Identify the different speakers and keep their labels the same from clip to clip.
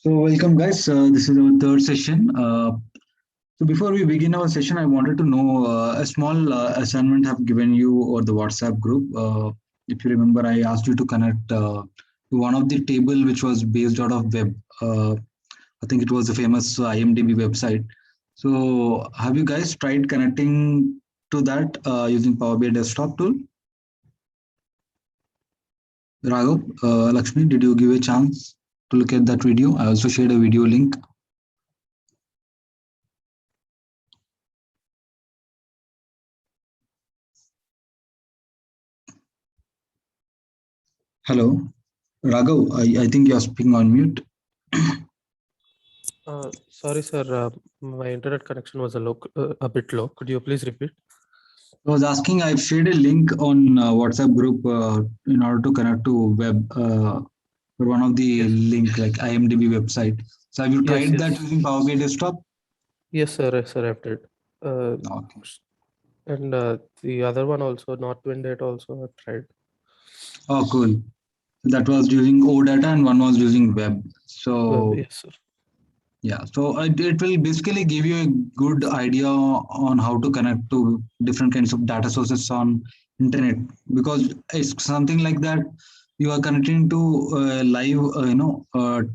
Speaker 1: So welcome guys. This is our third session. So before we begin our session, I wanted to know a small assignment have given you or the WhatsApp group. If you remember, I asked you to connect to one of the table which was based out of web. I think it was the famous IMDb website. So have you guys tried connecting to that using Power BI desktop tool? Raghav, Lakshmi, did you give a chance to look at that video? I also shared a video link. Hello, Raghav. I think you're speaking on mute.
Speaker 2: Sorry, sir. My internet connection was a bit low. Could you please repeat?
Speaker 1: I was asking. I've shared a link on WhatsApp group in order to connect to web for one of the
Speaker 2: Yes.
Speaker 1: link like IMDb website. So have you
Speaker 2: Yes,
Speaker 1: tried that
Speaker 2: yes.
Speaker 1: using Power BI desktop?
Speaker 2: Yes, sir. Yes, sir, I've did.
Speaker 1: Okay.
Speaker 2: And the other one also, NorthWind also I've tried.
Speaker 1: Oh, cool. That was using OData and one was using web. So
Speaker 2: Yes, sir.
Speaker 1: yeah, so it will basically give you a good idea on how to connect to different kinds of data sources on internet, because it's something like that you are connecting to a live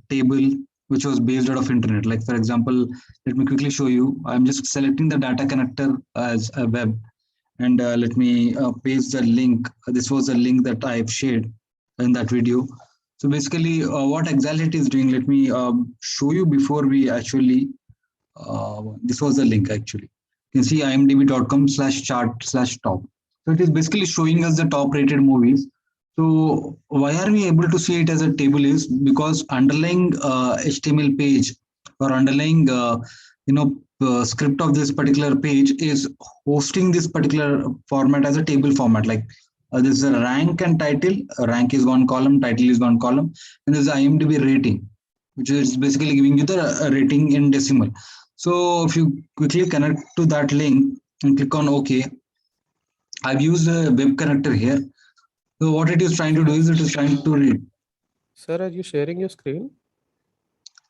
Speaker 1: table which was based out of internet. Like for example, let me quickly show you. I'm just selecting the data connector as a web, and let me paste the link. This was a link that I've shared in that video. So basically, what exactly it is doing, let me show you before we actually, this was the link actually. You can see imdb.com/chart/top. So it is basically showing us the top rated movies. So why are we able to see it as a table is because underlying HTML page or underlying, script of this particular page is hosting this particular format as a table format. Like this is a rank and title. Rank is one column, title is one column, and there's IMDb rating, which is basically giving you the rating in decimal. So if you quickly connect to that link and click on OK, I've used a web connector here. So what it is trying to do is it is trying to read.
Speaker 2: Sir, are you sharing your screen?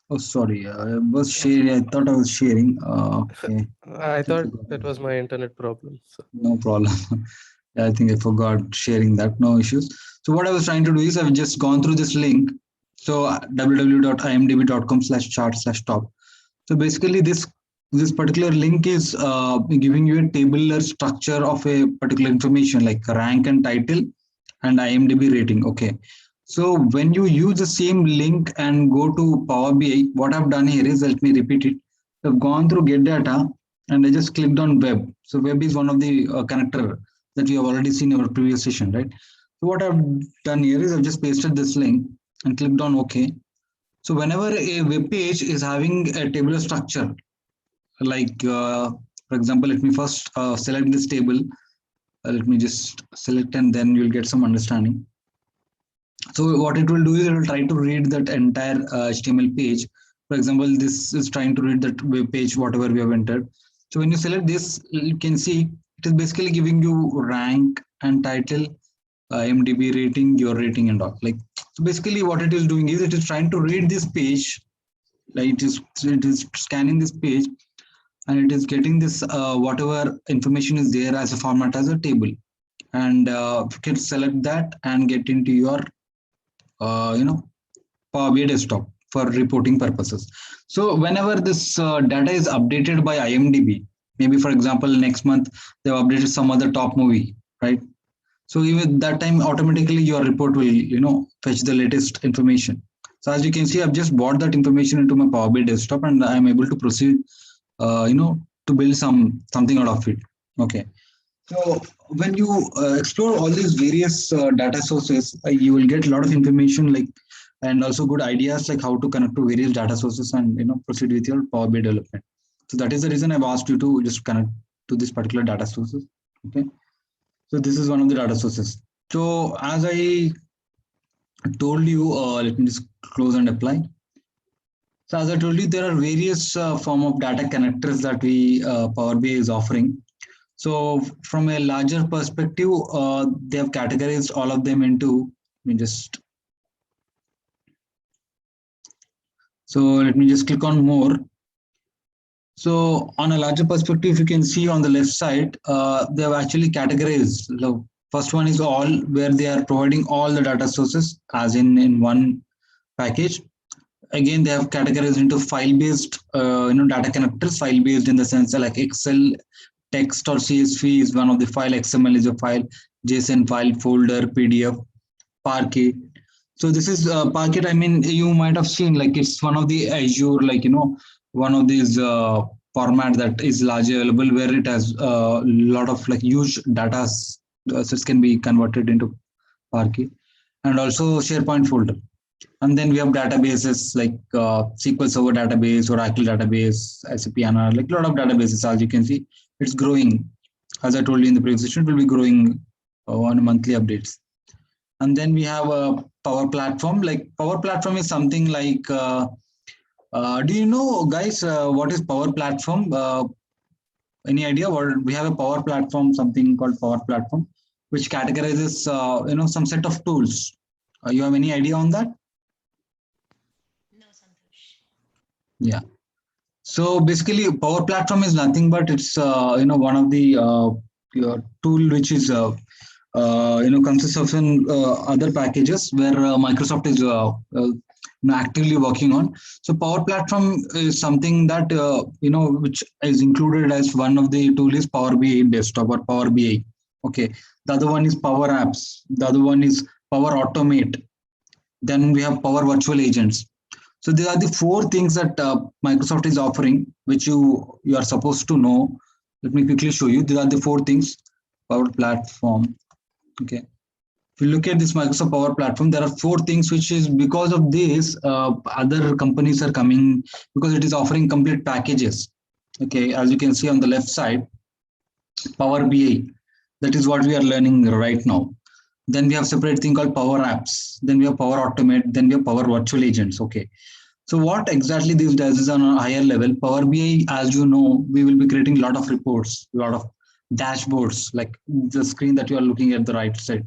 Speaker 1: Oh, sorry, I was sharing. I thought I was sharing. Okay,
Speaker 2: I
Speaker 1: I think
Speaker 2: thought that was my internet problem. So,
Speaker 1: no problem. I think I forgot sharing that. No issues. So what I was trying to do is I've just gone through this link. So www.imdb.com/chart/top. So basically, this particular link is giving you a tabular structure of a particular information like rank and title and IMDb rating. Okay. So when you use the same link and go to Power BI, what I've done here is, let me repeat it. I've gone through get data and I just clicked on web. So web is one of the connector that we have already seen in our previous session, right? So what I've done here is I've just pasted this link and clicked on OK. So whenever a web page is having a tabular structure, like for example, let me first select this table. Let me just select and then you'll get some understanding. So what it will do is it will try to read that entire HTML page. For example, this is trying to read that web page, whatever we have entered. So when you select this, you can see it is basically giving you rank and title, IMDb rating, your rating and all. Like, so basically what it is doing is it is trying to read this page, like it is scanning this page and it is getting this whatever information is there as a format as a table, and you can select that and get into your uh, you know Power BI desktop for reporting purposes. So whenever this data is updated by IMDb, maybe for example next month they've updated some other top movie, right? So even that time automatically your report will fetch the latest information. So as you can see, I've just brought that information into my Power BI desktop and I'm able to proceed to build something out of it. Okay. So when you explore all these various data sources, you will get a lot of information, like, and also good ideas like how to connect to various data sources and proceed with your Power BI development. So that is the reason I've asked you to just connect to this particular data sources. Okay. So this is one of the data sources. So as I told you, let me just close and apply. So as I told you, there are various form of data connectors that we Power BI is offering. So from a larger perspective, they have categorized all of them into, let me just So let me just click on more. So on a larger perspective, you can see on the left side, they have actually categorized. The first one is all, where they are providing all the data sources as in one package. Again, they have categorized into file-based, data connectors. File-based in the sense like Excel, text or CSV is one of the file. XML is a file. JSON file, folder, PDF, Parquet. So this is Parquet. I mean, you might have seen like it's one of the Azure, one of these format that is largely available, where it has a lot of like huge data sets can be converted into Parquet, and also SharePoint folder. And then we have databases like SQL Server database, Oracle database, SAP HANA, like a lot of databases. As you can see, it's growing. As I told you in the previous session, it will be growing on monthly updates. And then we have a Power Platform. Like Power Platform is something like, do you know, guys, what is Power Platform? Any idea? What we have a Power Platform, something called Power Platform, which categorizes, some set of tools. You have any idea on that?
Speaker 3: No, Santosh.
Speaker 1: Yeah. So basically, Power Platform is nothing but it's one of the tool which is consists of some other packages where Microsoft is actively working on. So Power Platform is something that which is included as one of the tool is Power BI Desktop or Power BI. Okay. The other one is Power Apps. The other one is Power Automate. Then we have Power Virtual Agents. So these are the four things that Microsoft is offering, which you are supposed to know. Let me quickly show you. These are the four things. Power Platform. Okay. If you look at this Microsoft Power Platform, there are four things which is because of this, other companies are coming because it is offering complete packages. Okay. As you can see on the left side, Power BI. That is what we are learning right now. Then we have separate thing called Power Apps. Then we have Power Automate. Then we have Power Virtual Agents. Okay. So what exactly this does is on a higher level, Power BI, as you know, we will be creating a lot of reports, a lot of dashboards, like the screen that you are looking at the right side.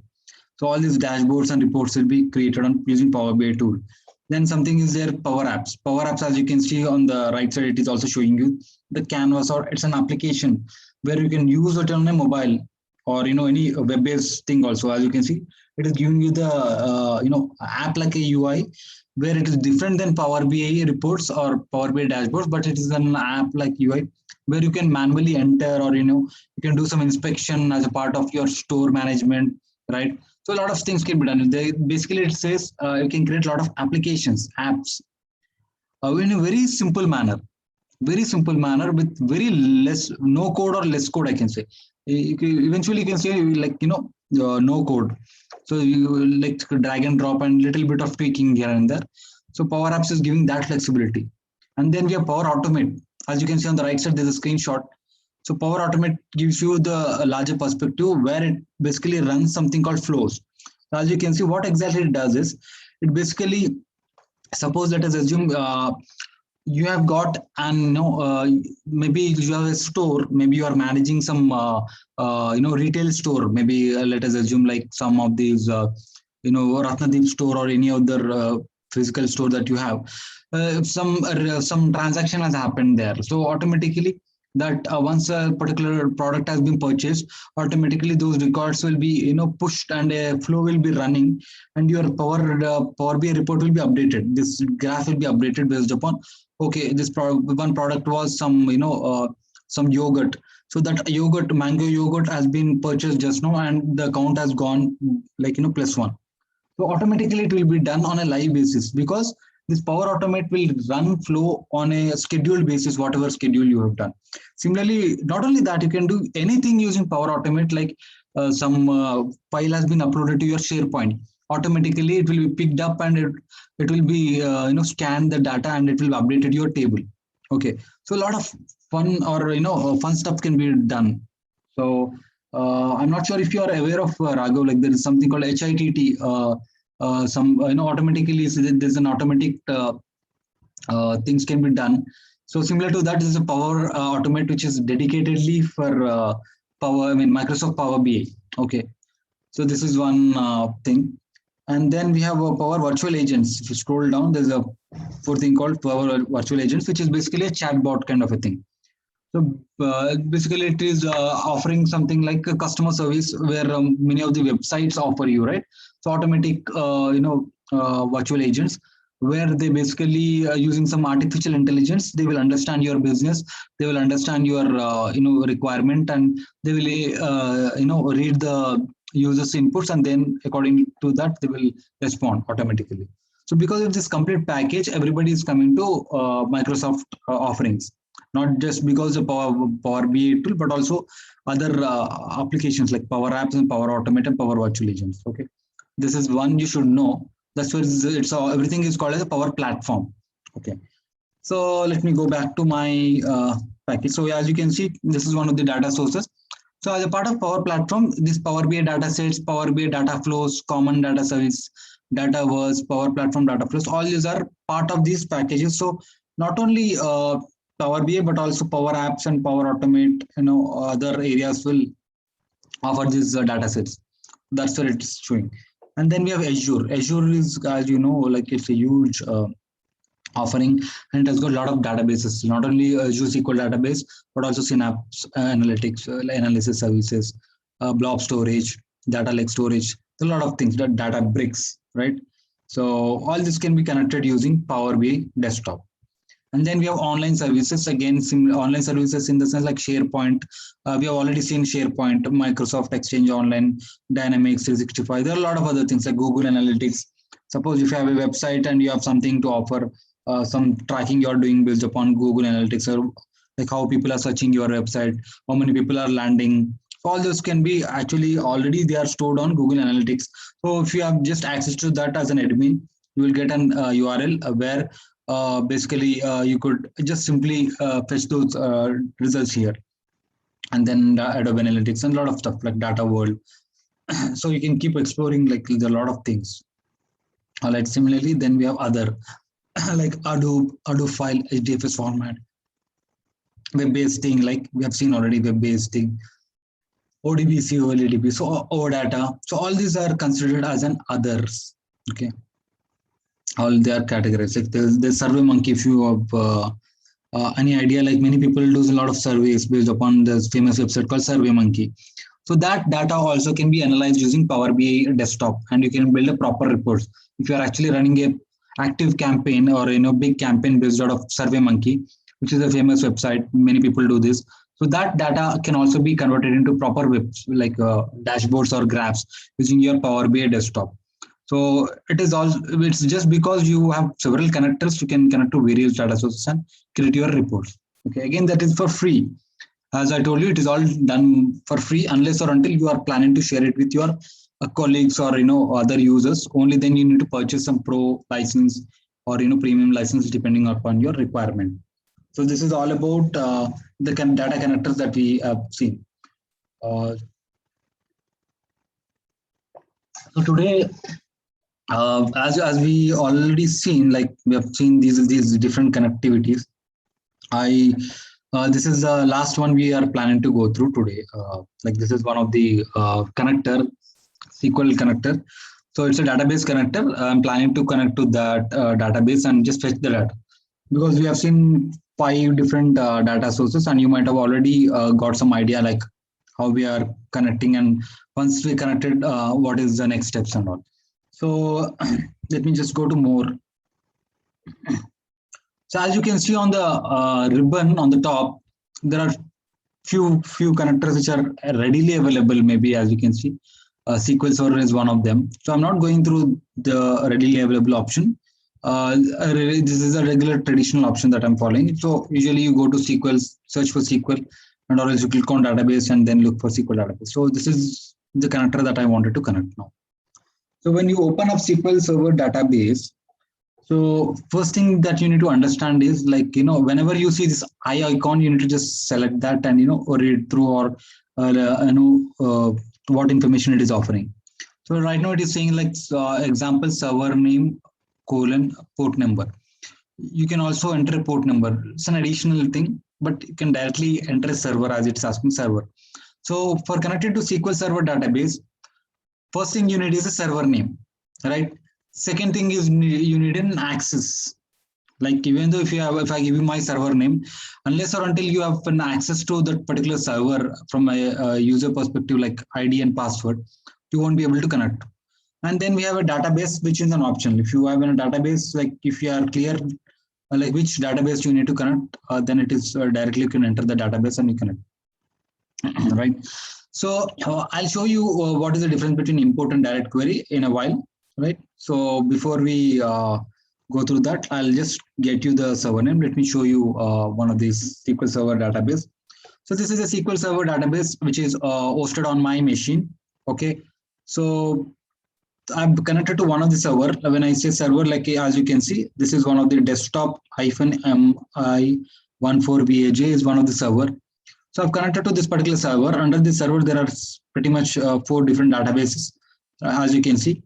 Speaker 1: So all these dashboards and reports will be created on using Power BI tool. Then something is there, Power Apps. Power Apps, as you can see on the right side, it is also showing you the canvas, or it's an application where you can use it on a mobile or any web-based thing also. As you can see, it is giving you the app like a UI where it is different than Power BI reports or Power BI dashboards, but it is an app like UI where you can manually enter, or you can do some inspection as a part of your store management, right? So a lot of things can be done. Basically, it says you can create a lot of applications, apps, in a very simple manner with very less, no code or less code, I can say. Eventually, you can say like, no code. So you like drag and drop and little bit of tweaking here and there. So Power Apps is giving that flexibility. And then we have Power Automate. As you can see on the right side, there's a screenshot. So Power Automate gives you the larger perspective where it basically runs something called flows. As you can see, what exactly it does is it basically, suppose let us assume you have got and maybe you have a store, maybe you are managing some retail store, maybe let us assume like some of these Ratnadeep store or any other physical store that you have, some transaction has happened there. So automatically that once a particular product has been purchased, automatically those records will be pushed and a flow will be running, and your Power BI report will be updated. This graph will be updated based upon, okay, this one product was some yogurt. So that yogurt, mango yogurt, has been purchased just now, and the count has gone like +1. So automatically it will be done on a live basis, because this Power Automate will run flow on a scheduled basis, whatever schedule you have done. Similarly, not only that, you can do anything using Power Automate, like some file has been uploaded to your SharePoint. Automatically, it will be picked up and it will be scan the data and it will be updated your table. Okay, so a lot of fun or fun stuff can be done. So I'm not sure if you are aware of Raghav. Like there is something called HITT. Some automatically there's an automatic things can be done. So similar to that is a Power Automate, which is dedicatedly for Microsoft Power BI. Okay, so this is one thing. And then we have Power Virtual Agents. If you scroll down, there's a fourth thing called Power Virtual Agents, which is basically a chatbot kind of a thing. So basically, it is offering something like a customer service where many of the websites offer you, right? So automatic, virtual agents where they basically using some artificial intelligence, they will understand your business, they will understand your requirement, and they will read the users' inputs, and then according to that, they will respond automatically. So because of this complete package, everybody is coming to Microsoft offerings, not just because of Power BI tool, but also other applications like Power Apps and Power Automate and Power Virtual Agents. Okay, this is one you should know. That's where it's everything is called as a Power Platform. Okay, so let me go back to my package. So as you can see, this is one of the data sources. So as a part of Power Platform, this Power BI data sets, Power BI data flows, common data service, Dataverse, Power Platform data flows, all these are part of these packages. So not only Power BI, but also Power Apps and Power Automate, other areas will offer these data sets. That's where it's showing. And then we have Azure. Azure is, as you know, like it's a huge offering, and it has got a lot of databases, not only Azure SQL database, but also Synapse Analytics, analysis services, blob storage, data lake storage, a lot of things, that data bricks, right? So all this can be connected using Power BI desktop. And then we have online services, again, online services in the sense like SharePoint. We have already seen SharePoint, Microsoft Exchange Online, Dynamics 365. There are a lot of other things like Google Analytics. Suppose if you have a website and you have something to offer, some tracking you're doing based upon Google Analytics, or like how people are searching your website, how many people are landing. All those can be actually already they are stored on Google Analytics. So if you have just access to that as an admin, you will get an URL where basically you could just simply fetch those results here, and then Adobe Analytics and a lot of stuff like Data World. So you can keep exploring, like there's a lot of things. All right, similarly, then we have other like Hadoop file, HDFS format, web-based thing, like we have seen already, web-based thing, ODBC, OLEDB, so OData. So all these are considered as an others. Okay, all they are categorized. Like there's SurveyMonkey. If you have any idea, like many people do a lot of surveys based upon this famous website called SurveyMonkey. So that data also can be analyzed using Power BI desktop, and you can build a proper reports. If you are actually running a active campaign or big campaign based out of SurveyMonkey, which is a famous website, many people do this. So that data can also be converted into proper webs like dashboards or graphs using your Power BI desktop. So it's just because you have several connectors, you can connect to various data sources and create your reports. Okay, again, that is for free. As I told you, it is all done for free unless or until you are planning to share it with your colleagues or other users. Only then you need to purchase some pro license or premium license depending upon your requirement. So this is all about the data connectors that we have seen. So today, as we already seen, like we have seen these different connectivities. This is the last one we are planning to go through today. Like this is one of the connector, SQL connector. So it's a database connector. I'm planning to connect to that database and just fetch the data, because we have seen 5 different data sources, and you might have already got some idea like how we are connecting, and once we connected, what is the next steps and all. So let me just go to more. So as you can see on the ribbon on the top, there are few connectors which are readily available. Maybe as you can see, SQL Server is one of them. So I'm not going through the readily available option. This is a regular traditional option that I'm following. So usually you go to SQL, search for SQL, and or else you click on database and then look for SQL database. So this is the connector that I wanted to connect now. So when you open up SQL Server database, so first thing that you need to understand is like, whenever you see this eye icon, you need to just select that and, read through or, what information it is offering. So right now it is saying like example server name, port number. You can also enter a port number. It's an additional thing, but you can directly enter a server as it's asking server. So for connected to SQL Server database, first thing you need is a server name. right? Second thing is you need an access. Like even though if I give you my server name, unless or until you have an access to that particular server from a user perspective, like ID and password, you won't be able to connect. And then we have a database, which is an option. If you have a database, like if you are clear, like which database you need to connect, then it is directly you can enter the database and you connect, right? So I'll show you what is the difference between import and direct query in a while, right? So before we go through that, I'll just get you the server name. Let me show you one of these SQL Server database. So this is a SQL Server database which is hosted on my machine. Okay, so I'm connected to one of the server. When I say server, like as you can see, this is one of the desktop -mi14baj is one of the server. So I've connected to this particular server. Under this server, there are pretty much 4 different databases. As you can see,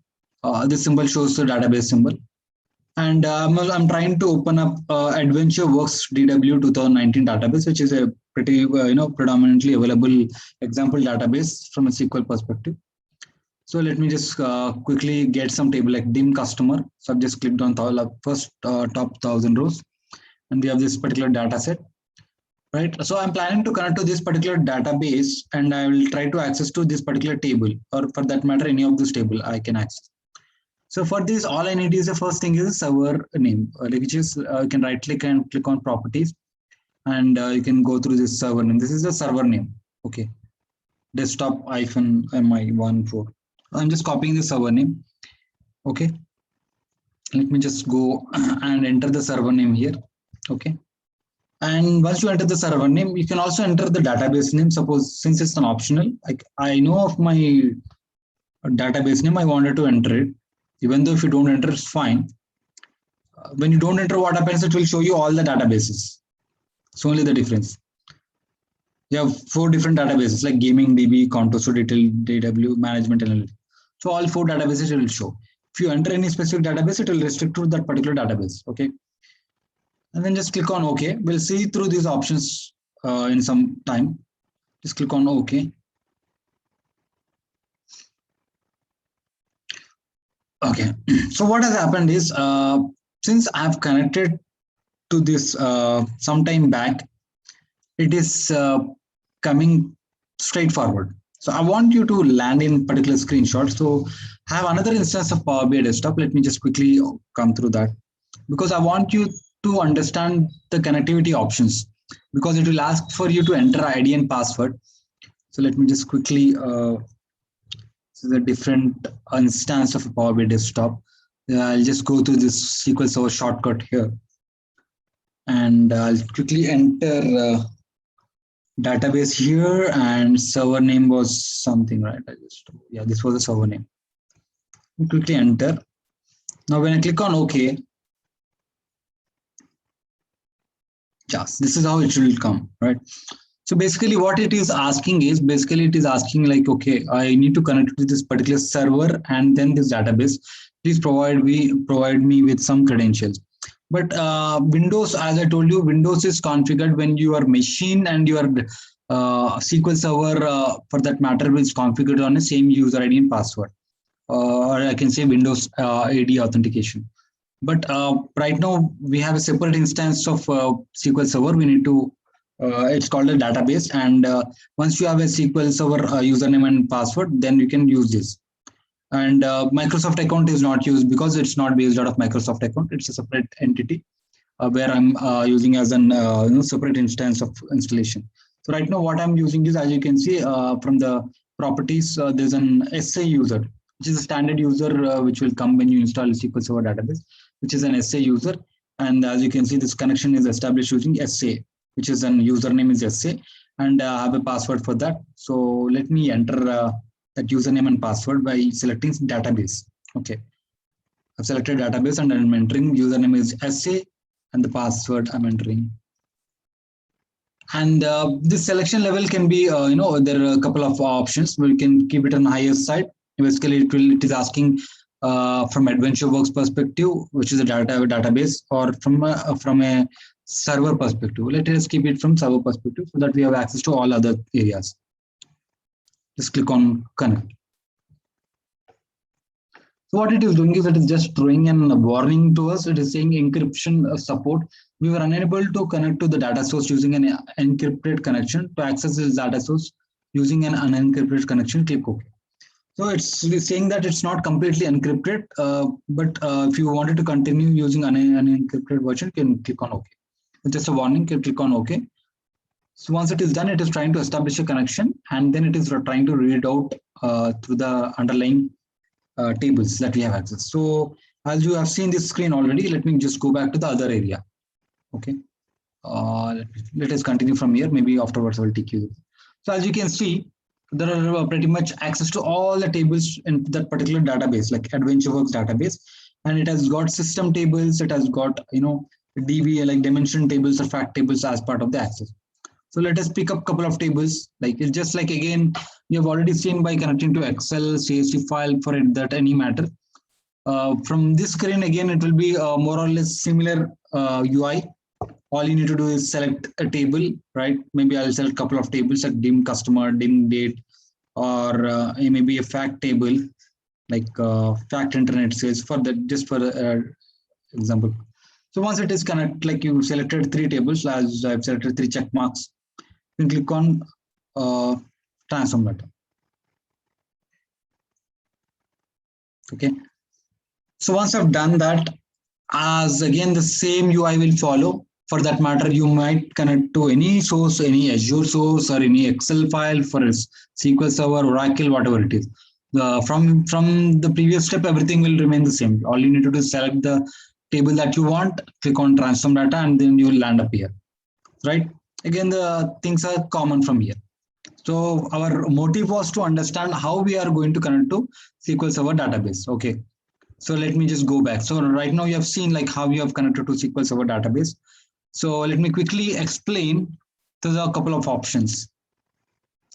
Speaker 1: this symbol shows the database symbol. And I'm trying to open up AdventureWorks DW 2019 database, which is a pretty predominantly available example database from a SQL perspective. So let me just quickly get some table like dim customer. So I've just clicked on first top 1000 rows, and we have this particular data set. Right. So I'm planning to connect to this particular database, and I will try to access to this particular table, or for that matter, any of this table I can access. So for this, all I need is the first thing is server name, which is you can right click and click on properties, and you can go through this server name. This is the server name. Okay. Desktop -mi14. I'm just copying the server name. Okay. Let me just go and enter the server name here. Okay. And once you enter the server name, you can also enter the database name. Suppose since it's an optional, like I know of my database name, I wanted to enter it. Even though if you don't enter, it's fine. When you don't enter, what happens? It will show you all the databases. It's only the difference. You have 4 different databases like gaming, DB, Contoso, detail, DW, management, and analytics. So all 4 databases it will show. If you enter any specific database, it will restrict to that particular database. Okay. And then just click on OK. We'll see through these options in some time. Just click on OK. Okay. So what has happened is, since I've connected to this some time back, it is coming straightforward. So I want you to land in particular screenshot. So I have another instance of Power BI Desktop. Let me just quickly come through that, because I want you to understand the connectivity options, because it will ask for you to enter ID and password. So let me just quickly, this is a different instance of a Power BI Desktop. I'll just go to this SQL Server shortcut here, and I'll quickly enter database here, and server name was something, right? Yeah, this was the server name. Quickly enter. Now when I click on OK, yes, this is how it will come, right? So basically what it is asking is, like, okay, I need to connect to this particular server and then this database. Please provide me with some credentials. But Windows, as I told you, Windows is configured when your machine and your SQL Server, for that matter, is configured on the same user ID and password. Or I can say Windows AD authentication. But right now we have a separate instance of SQL Server. We need to, it's called a database. And once you have a SQL Server username and password, then you can use this. And Microsoft account is not used because it's not based out of Microsoft account. It's a separate entity where I'm using as an separate instance of installation. So right now what I'm using is, as you can see from the properties, there's an SA user, which is a standard user which will come when you install a SQL Server database, which is an SA user. And as you can see, this connection is established using SA, which is an username is SA, and I have a password for that. So let me enter that username and password by selecting database. Okay, I've selected database and I'm entering username is SA and the password I'm entering. And this selection level can be, there are a couple of options. We can keep it on the highest side. Basically, it is asking from AdventureWorks perspective, which is a database, or from a server perspective. Let us keep it from server perspective so that we have access to all other areas. Just click on connect. So what it is doing is it is just throwing a warning to us. It is saying encryption support. We were unable to connect to the data source using an encrypted connection. To access this data source using an unencrypted connection, click OK. So it's saying that it's not completely encrypted, but if you wanted to continue using an unencrypted version, you can click on OK. It's just a warning, you click on OK. So once it is done, it is trying to establish a connection, and then it is trying to read out through the underlying tables that we have access. So as you have seen this screen already, let me just go back to the other area. Okay. Let us continue from here. Maybe afterwards I will take you. So as you can see, there are pretty much access to all the tables in that particular database, like AdventureWorks database, and it has got system tables. It has got DB, like dimension tables or fact tables as part of the access. So let us pick up a couple of tables. Like it's just like, again, you have already seen by connecting to Excel, CSV file for it, that any matter. From this screen, again, it will be more or less similar UI. All you need to do is select a table, right? Maybe I'll select a couple of tables like dim customer, dim date, or maybe a fact table, like fact internet sales for that, just for example. So once it is connected, like you selected 3 tables, as I've selected 3 check marks, you can click on transform data. Okay. So once I've done that, as again the same UI will follow. For that matter, you might connect to any source, any Azure source, or any Excel file for SQL Server, Oracle, whatever it is. From the previous step, everything will remain the same. All you need to do is select the table that you want, click on transform data, and then you will land up here, right? Again, the things are common from here. So our motive was to understand how we are going to connect to SQL Server database. Okay. So let me just go back. So right now you have seen like how you have connected to SQL Server database. So let me quickly explain to the couple of options.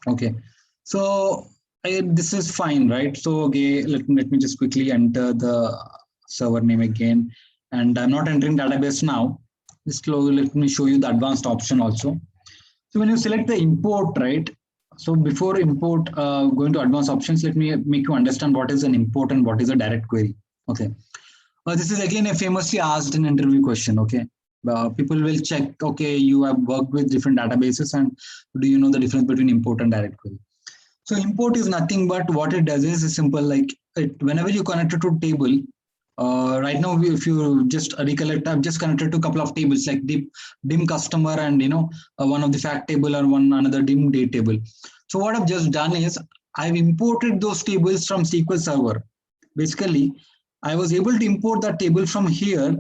Speaker 1: Okay. So this is fine, right? So okay, let me just quickly enter the server name again. And I'm not entering database now. Just let me show you the advanced option also. So when you select the import, right? So before import, going to advanced options, let me make you understand what is an import and what is a direct query. Okay. This is again a famously asked an interview question. Okay. People will check, okay, you have worked with different databases, and do you know the difference between import and direct query? So import is nothing but what it does is simple, like whenever you connect it to table, right now, if you just recollect, I've just connected to a couple of tables like dim customer and one of the fact table or another dim date table. So what I've just done is I've imported those tables from SQL Server. Basically, I was able to import that table from here,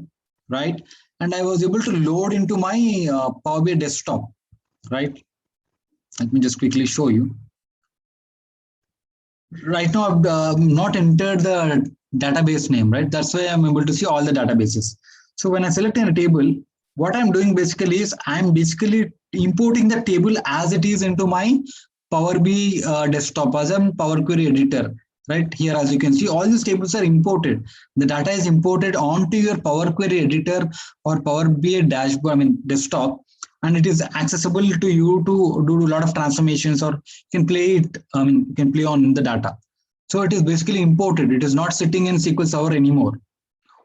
Speaker 1: right? And I was able to load into my Power BI desktop, right? Let me just quickly show you. Right now, I've not entered the database name, right? That's why I'm able to see all the databases. So when I select a table, what I'm doing basically is I'm basically importing the table as it is into my Power BI desktop as a Power Query editor. Right here, as you can see, all these tables are imported. The data is imported onto your Power Query editor or Power BI dashboard, desktop, and it is accessible to you to do a lot of transformations, or you can play it. You can play on the data. So it is basically imported. It is not sitting in SQL Server anymore.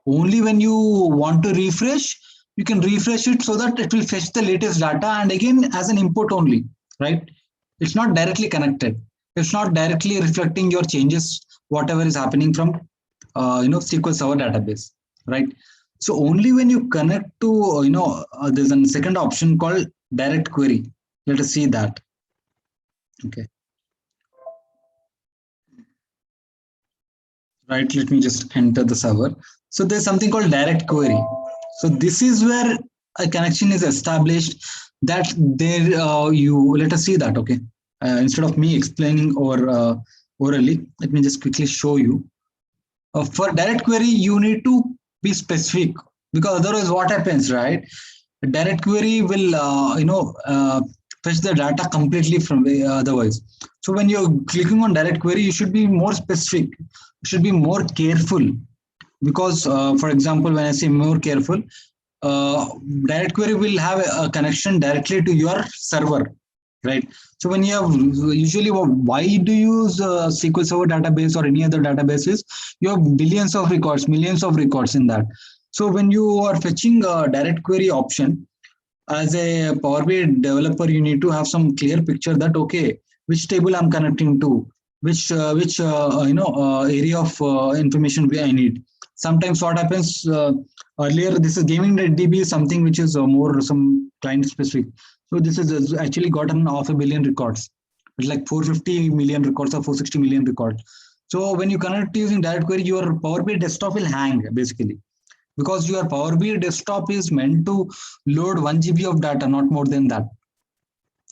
Speaker 1: Only when you want to refresh, you can refresh it so that it will fetch the latest data, and again as an import only, right? It's not directly connected. It's not directly reflecting your changes, whatever is happening from SQL Server database, right? So only when you connect to there's a second option called direct query. Let us see that. Okay. Right. Let me just enter the server. So there's something called direct query. So this is where a connection is established. That there let us see that. Okay. Instead of me explaining orally, let me just quickly show you. For direct query, you need to be specific, because otherwise what happens, right? Direct query will, fetch the data completely from otherwise. So when you're clicking on direct query, you should be more specific. You should be more careful, because, for example, when I say more careful, direct query will have a connection directly to your server. right? So when you have usually, why do you use SQL Server database or any other databases? You have billions of records, millions of records in that. So when you are fetching a direct query option, as a Power BI developer, you need to have some clear picture that, okay, which table I'm connecting to, which area of information I need. Sometimes what happens, earlier, this is gaming DB is something which is more some client specific. So this is actually gotten 500 million records. It's like 450 million records or 460 million records. So when you connect using direct query, your Power BI desktop will hang basically, because your Power BI desktop is meant to load 1 GB of data, not more than that.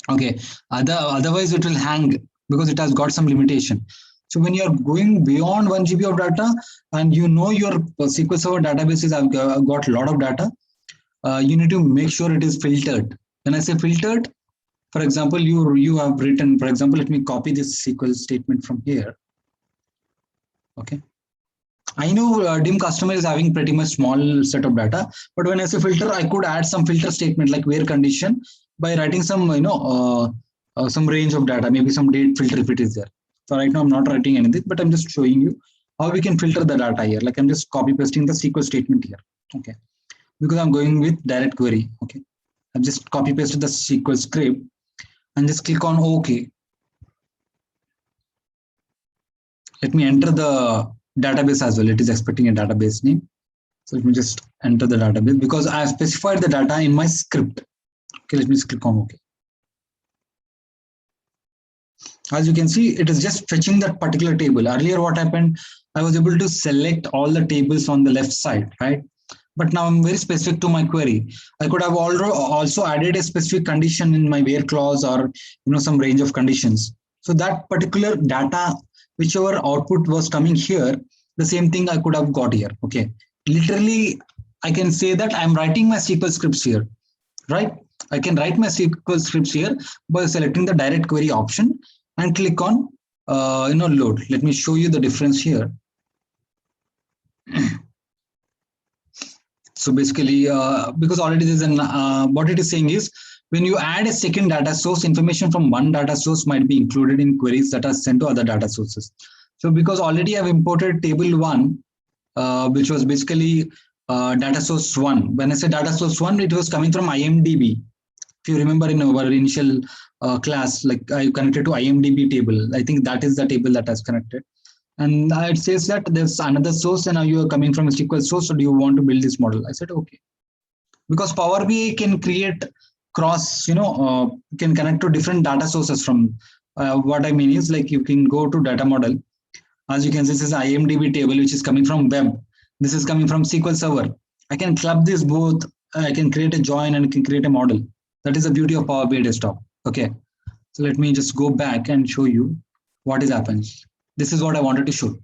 Speaker 1: Okay, otherwise it will hang because it has got some limitation. So when you are going beyond 1 GB of data and you know your SQL Server databases have got a lot of data, you need to make sure it is filtered. When I say filtered, for example, you have written, for example, let me copy this SQL statement from here. Okay. I know DIM customer is having pretty much small set of data, but when I say filter, I could add some filter statement like where condition by writing some, some range of data, maybe some date filter if it is there. So right now I'm not writing anything, but I'm just showing you how we can filter the data here. Like I'm just copy pasting the SQL statement here. Okay. Because I'm going with direct query. Okay. I've just copy pasted the SQL script and just click on OK. Let me enter the database as well. It is expecting a database name. So let me just enter the database because I have specified the data in my script. Okay, let me just click on OK. As you can see, it is just fetching that particular table. Earlier, what happened? I was able to select all the tables on the left side, right? But now I'm very specific to my query. I could have also added a specific condition in my where clause or some range of conditions. So that particular data, whichever output was coming here, the same thing I could have got here. Okay, literally, I can say that I'm writing my SQL scripts here, right? I can write my SQL scripts here by selecting the direct query option and click on load. Let me show you the difference here. So basically, because already there's what it is saying is, when you add a second data source, information from one data source might be included in queries that are sent to other data sources. So because already I've imported table 1, which was basically data source 1. When I say data source 1, it was coming from IMDb. If you remember in our initial class, like I connected to IMDb table. I think that is the table that has connected. And it says that there's another source and now you are coming from a SQL source. So do you want to build this model? I said, okay. Because Power BI can create can connect to different data sources from, what I mean is like you can go to data model. As you can see, this is IMDb table, which is coming from web. This is coming from SQL Server. I can club this both. I can create a join and I can create a model. That is the beauty of Power BI desktop. Okay. So let me just go back and show you what is happening. This is what I wanted to show.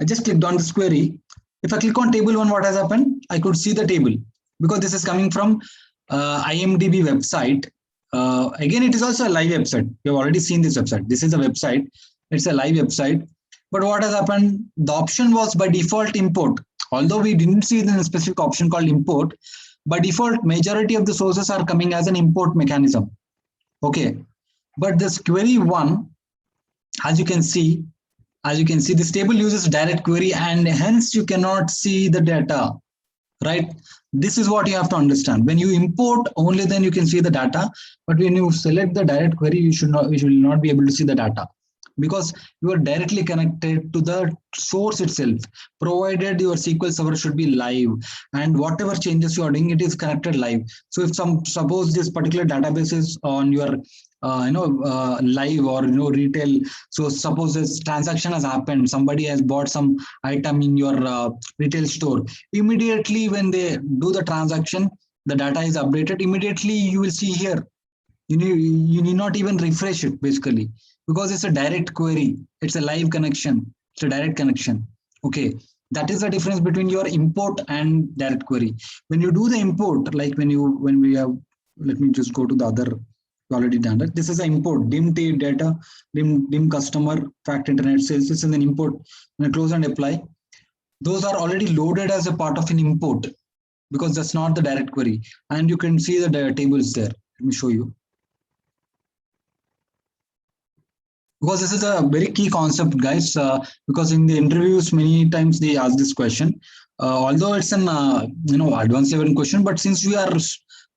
Speaker 1: I just clicked on this query. If I click on table 1, what has happened? I could see the table because this is coming from IMDb website. Again, it is also a live website. You have already seen this website. This is a website. It's a live website. But what has happened? The option was by default import. Although we didn't see the specific option called import, by default, majority of the sources are coming as an import mechanism. Okay. But this query 1, as you can see, this table uses direct query and hence you cannot see the data, right? This is what you have to understand. When you import, only then you can see the data. But when you select the direct query, you should not be able to see the data because you are directly connected to the source itself, provided your SQL Server should be live and whatever changes you are doing, it is connected live. So if suppose this particular database is on your live or retail, so suppose this transaction has happened, somebody has bought some item in your retail store, immediately when they do the transaction, the data is updated, immediately you will see here. You need not even refresh it basically because it's a direct query. It's a live connection. It's a direct connection. Okay. That is the difference between your import and direct query. When you do the import, like when we have, let me just go to the other, already done that. This is an import, DIM data, DIM customer, fact internet sales. This is an import. When I close and apply, those are already loaded as a part of an import because that's not the direct query. And you can see the tables there. Let me show you. because this is a very key concept, guys. Because in the interviews, many times they ask this question. Although it's an advanced level question, but since we are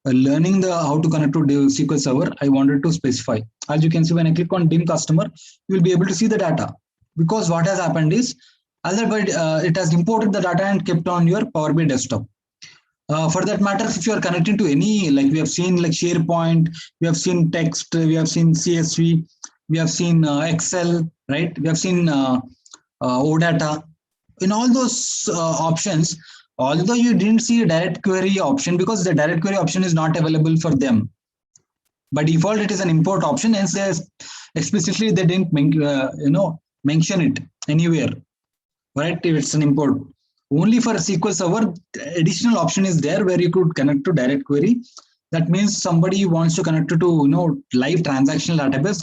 Speaker 1: learning the how to connect to the SQL Server, I wanted to specify. As you can see, when I click on dim customer, you will be able to see the data. Because what has happened is, it has imported the data and kept on your Power BI desktop. For that matter, if you are connecting to any, like we have seen like SharePoint, we have seen text, we have seen CSV, we have seen Excel, right? We have seen OData. In all those options, although you didn't see a direct query option because the direct query option is not available for them. By default, it is an import option, hence explicitly they didn't mention it anywhere, right? If it's an import. Only for SQL Server, additional option is there where you could connect to direct query. That means somebody wants to connect to live transactional database,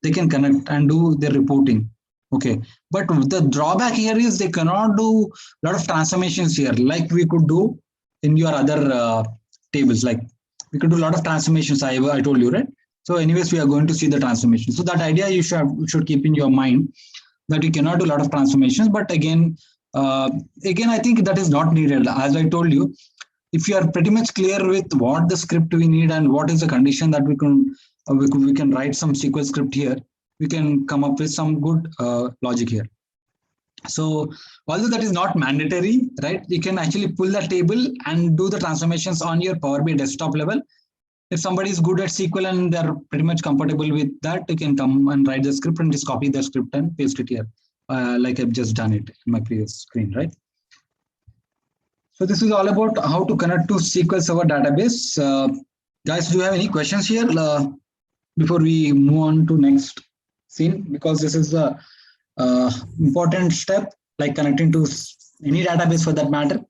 Speaker 1: they can connect and do their reporting. Okay, but the drawback here is they cannot do a lot of transformations here like we could do in your other tables. Like we could do a lot of transformations. I told you, right? So anyways, we are going to see the transformation. So that idea you should keep in your mind that you cannot do a lot of transformations. But again, I think that is not needed. As I told you, if you are pretty much clear with what the script we need and what is the condition that we can write some SQL script here, we can come up with some good logic here. So although that is not mandatory, right? You can actually pull the table and do the transformations on your Power BI desktop level. If somebody is good at SQL and they're pretty much comfortable with that, you can come and write the script and just copy the script and paste it here, like I've just done it in my previous screen, right? So this is all about how to connect to SQL Server database. Guys, do you have any questions here before we move on to next scene? Because this is the important step, like connecting to any database for that matter.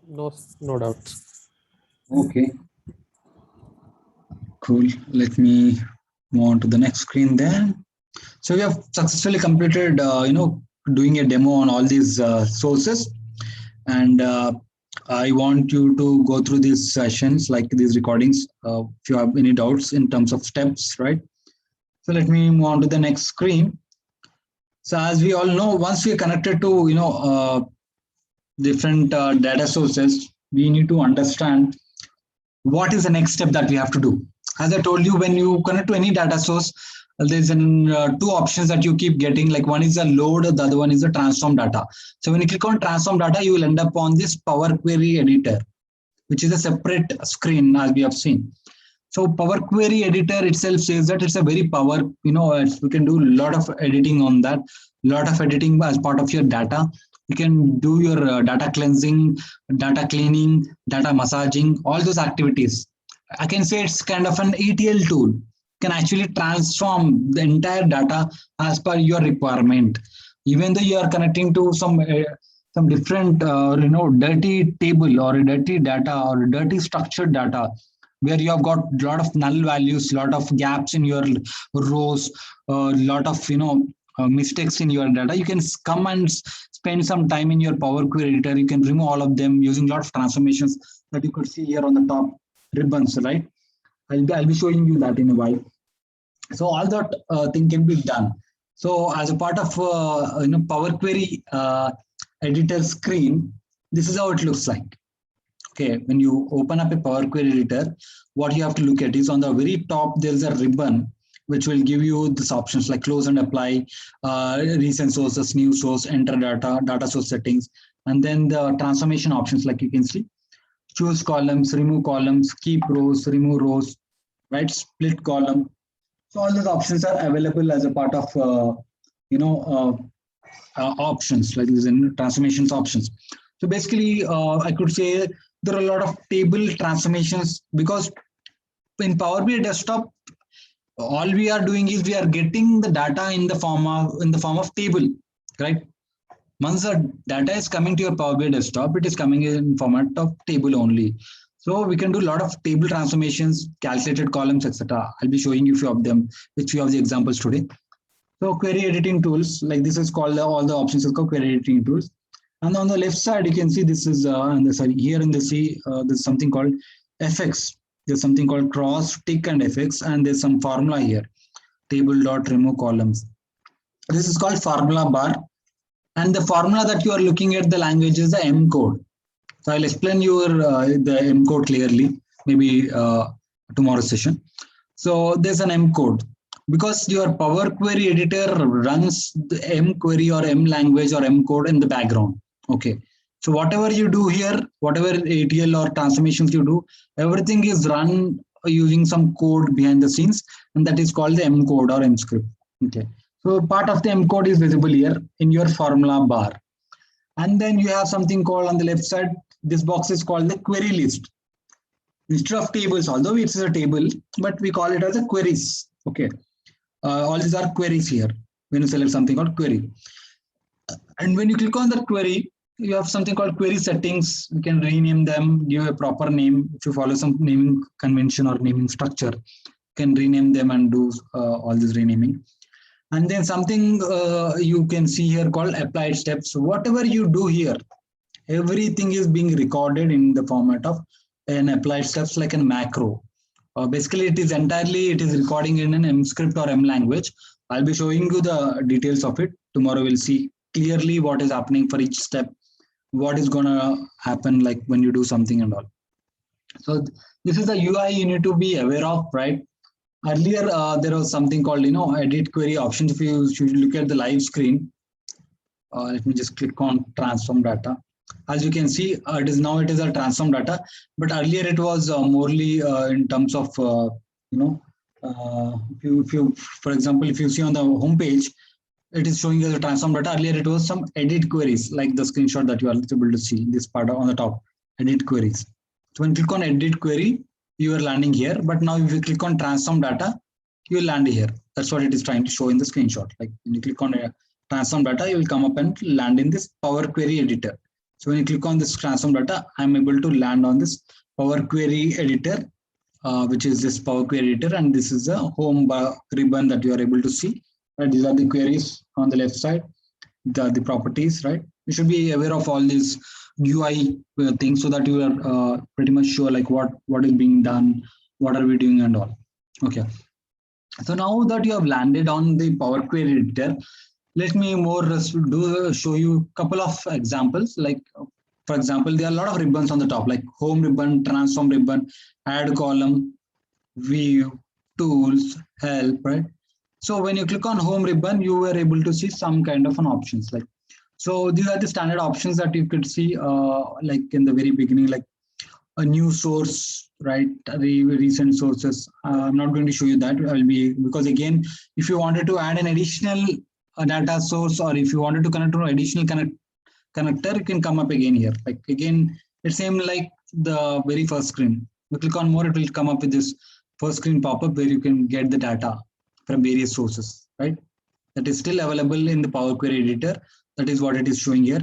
Speaker 2: No doubts.
Speaker 1: Okay. Cool. Let me move on to the next screen there. So we have successfully completed, doing a demo on all these sources. And I want you to go through these sessions, like these recordings, if you have any doubts in terms of steps, right? So let me move on to the next screen. So as we all know, once we are connected to, different data sources, we need to understand what is the next step that we have to do. As I told you, when you connect to any data source, there's two options that you keep getting. Like one is a load, the other one is a transform data. So when you click on transform data, you will end up on this Power Query editor, which is a separate screen as we have seen. So Power Query editor itself says that it's a very we can do a lot of editing on that, lot of editing as part of your data. You can do your data cleansing, data cleaning, data massaging, all those activities. I can say it's kind of an ETL tool. Can actually transform the entire data as per your requirement. Even though you are connecting to some different dirty table or a dirty data or a dirty structured data, where you have got a lot of null values, lot of gaps in your rows, a lot of mistakes in your data, you can come and spend some time in your Power Query editor. You can remove all of them using a lot of transformations that you could see here on the top ribbons, right? I'll be showing you that in a while. So all that thing can be done. So as a part of Power Query editor screen, this is how it looks like. Okay, when you open up a Power Query editor, what you have to look at is on the very top, there's a ribbon which will give you these options like close and apply, recent sources, new source, enter data, data source settings, and then the transformation options like you can see. Choose columns, remove columns, keep rows, remove rows, right? Split column. So all those options are available as a part of options like these transformations options. So basically, I could say there are a lot of table transformations because in Power BI desktop, all we are doing is we are getting the data in the form of table, right? Once the data is coming to your Power BI desktop, it is coming in format of table only. So we can do a lot of table transformations, calculated columns, etc. I'll be showing you a few of them, with few of the examples today. So query editing tools, like this is called all the options is called query editing tools. And on the left side, you can see this is here in the C, there's something called FX. There's something called cross, tick, and fx, and there's some formula here. Table dot remove columns. This is called formula bar, and the formula that you are looking at the language is the M code. So I'll explain the M code clearly, maybe tomorrow's session. So there's an M code. Because your Power Query editor runs the M query or M language or M code in the background. Okay. So whatever you do here, whatever ATL or transformations you do, everything is run using some code behind the scenes, and that is called the M code or M script. Okay. So part of the M code is visible here in your formula bar. And then you have something called on the left side, this box is called the query list. Instead of tables, although it's a table, but we call it as a queries. Okay. All these are queries here when you select something called query. And when you click on the query, you have something called query settings. You can rename them, give a proper name. If you follow some naming convention or naming structure, you can rename them and do all this renaming. And then something you can see here called applied steps. So whatever you do here, everything is being recorded in the format of an applied steps like a macro. Basically, it is recording in an M script or M language. I'll be showing you the details of it. Tomorrow we'll see clearly what is happening for each step, what is gonna happen like when you do something and all. So this is the UI you need to be aware of, right? Earlier, there was something called, edit query options. If you look at the live screen, let me just click on transform data. As you can see, it is a transform data, but earlier it was morely in terms of, if you, for example, if you see on the home page, it is showing as a transform data. Earlier it was some edit queries, like the screenshot that you are able to see, this part on the top, edit queries. So when you click on edit query, you are landing here, but now if you click on transform data, you will land here. That's what it is trying to show in the screenshot. Like when you click on transform data, you will come up and land in this Power Query editor. So when you click on this transform data, I'm able to land on this Power Query editor, which is this Power Query editor, and this is a home ribbon that you are able to see. Right? These are the queries on the left side, the properties, right? You should be aware of all these UI things so that you are pretty much sure like what is being done, what are we doing and all. Okay. So now that you have landed on the Power Query editor, let me show you a couple of examples. Like, for example, there are a lot of ribbons on the top, like home ribbon, transform ribbon, add column, view, tools, help, right? So when you click on home ribbon, you were able to see some kind of an options. Like, so these are the standard options that you could see, like in the very beginning, like a new source, right? The recent sources. I'm not going to show you that. Because again, if you wanted to add an additional data source, or if you wanted to connect to an additional connector, you can come up again here. Like again, it's same like the very first screen. You click on more, it will come up with this first screen pop-up where you can get the data from various sources, right? That is still available in the Power Query editor. That is what it is showing here.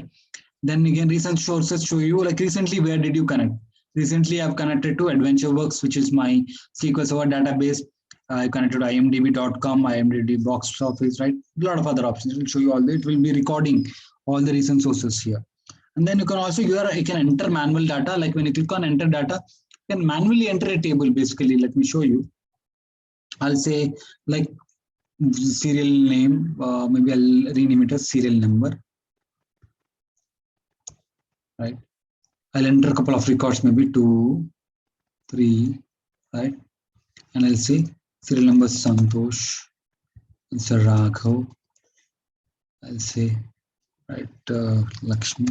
Speaker 1: Then again, recent sources show you like recently where did you connect. Recently, I've connected to AdventureWorks, which is my SQL Server database. I connected to imdb.com, IMDb box office, right? A lot of other options. It will show you all. It will be recording all the recent sources here. And then you can also you can enter manual data. Like when you click on enter data, you can manually enter a table. Basically, let me show you. I'll say like serial name. Maybe I'll rename it as serial number. Right. I'll enter a couple of records, maybe 2, 3, right? And I'll say serial number Santosh, Mr. Raghav. I'll say, right, Lakshmi.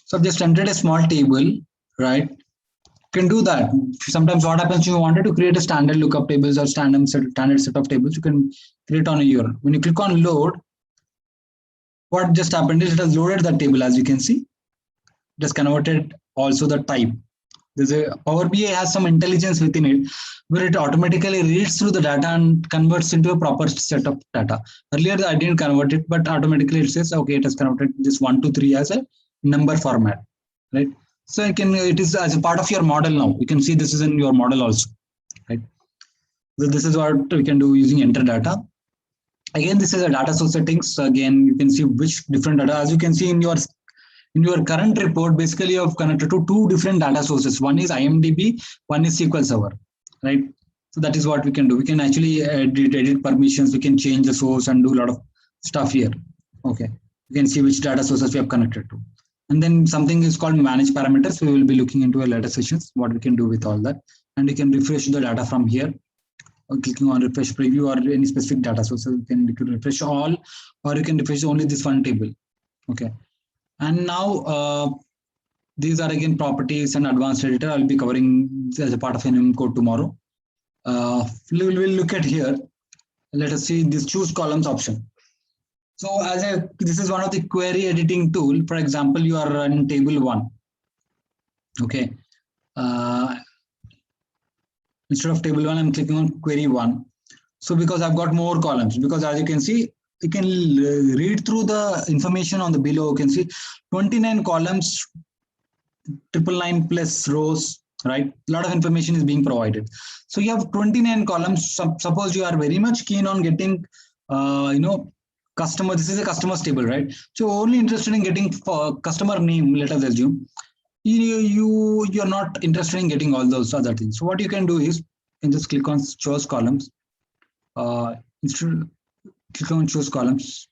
Speaker 1: So I've just entered a small table, right? You can do that. Sometimes what happens, you wanted to create a standard lookup tables or standard set of tables, you can create on a URL. When you click on load, what just happened is it has loaded that table, as you can see. It has converted also the type. There's a Power BI has some intelligence within it where it automatically reads through the data and converts into a proper set of data. Earlier, I didn't convert it, but automatically it says, okay, it has converted this 1, 2, 3 as a number format, right? So it is as a part of your model now. You can see this is in your model also, right? So this is what we can do using enter data. Again, this is a data source settings. So again, you can see which different data. As you can see in your in your current report, basically you have connected to two different data sources. One is IMDb, one is SQL Server, right? So that is what we can do. We can actually edit permissions. We can change the source and do a lot of stuff here. Okay, you can see which data sources we have connected to. And then something is called manage parameters. We will be looking into a later sessions, what we can do with all that. And you can refresh the data from here, or clicking on refresh preview or any specific data source. So you can refresh all, or you can refresh only this one table. Okay. And now these are again properties and advanced editor. I'll be covering as a part of NM code tomorrow. We'll look at here. Let us see this choose columns option. So this is one of the query editing tool. For example, you are running table 1. Okay. Instead of table 1, I'm clicking on query 1. So because I've got more columns, because as you can see, you can read through the information on the below. You can see 29 columns, 999 plus rows, right? A lot of information is being provided. So you have 29 columns. Suppose you are very much keen on getting, customer. This is a customer's table, right? So only interested in getting customer name. Let us assume you're not interested in getting all those other things. So what you can do is you can just click on choose columns. Instead, click on choose columns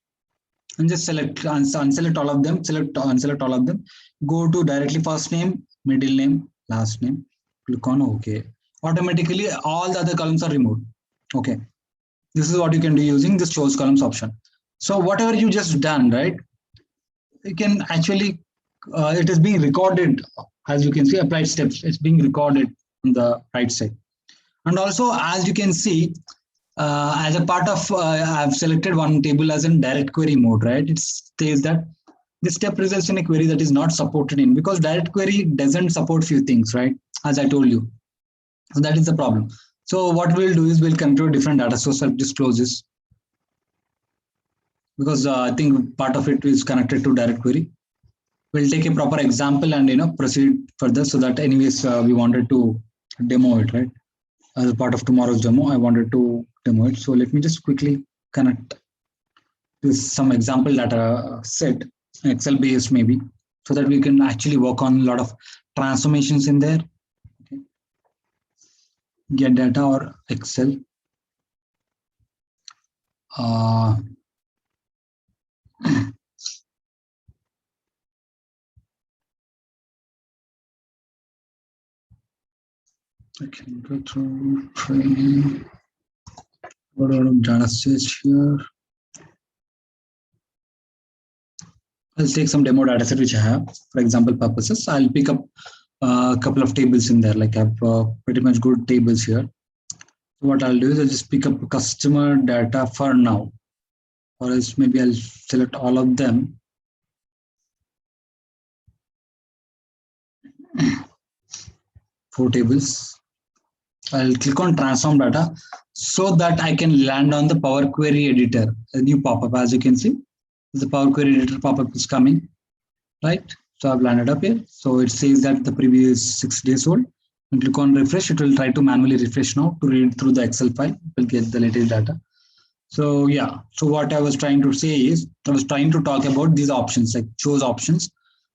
Speaker 1: and just unselect all of them. Unselect all of them. Go to directly first name, middle name, last name. Click on OK. Automatically, all the other columns are removed. Okay. This is what you can do using this choose columns option. So whatever you just done, right? You can actually, it is being recorded. As you can see, applied steps. It's being recorded on the right side. And also, as you can see, as a part of, I've selected one table as in direct query mode, right? It says that this step results in a query that is not supported in, because direct query doesn't support few things, right? As I told you. So that is the problem. So what we'll do is we'll connect to a different data source. I'll just close this, because I think part of it is connected to direct query. We'll take a proper example and proceed further, so that anyways we wanted to demo it, right? As a part of tomorrow's demo, I wanted to demo it. So let me just quickly connect this some example data set, Excel based maybe, so that we can actually work on a lot of transformations in there. Okay. Get data or Excel. I can go through training. What are the data sets here? I'll take some demo data set which I have for example purposes. I'll pick up a couple of tables in there. Like I have pretty much good tables here. So what I'll do is I'll just pick up customer data for now, or else maybe I'll select all of them. Four tables. I'll click on transform data so that I can land on the Power Query editor, a new pop-up. As you can see, the Power Query editor pop-up is coming, right? So I've landed up here. So it says that the preview is 6 days old. And click on refresh. It will try to manually refresh now to read through the Excel file. We'll get the latest data. So yeah. So what I was trying to say is I was trying to talk about these options, like choose options.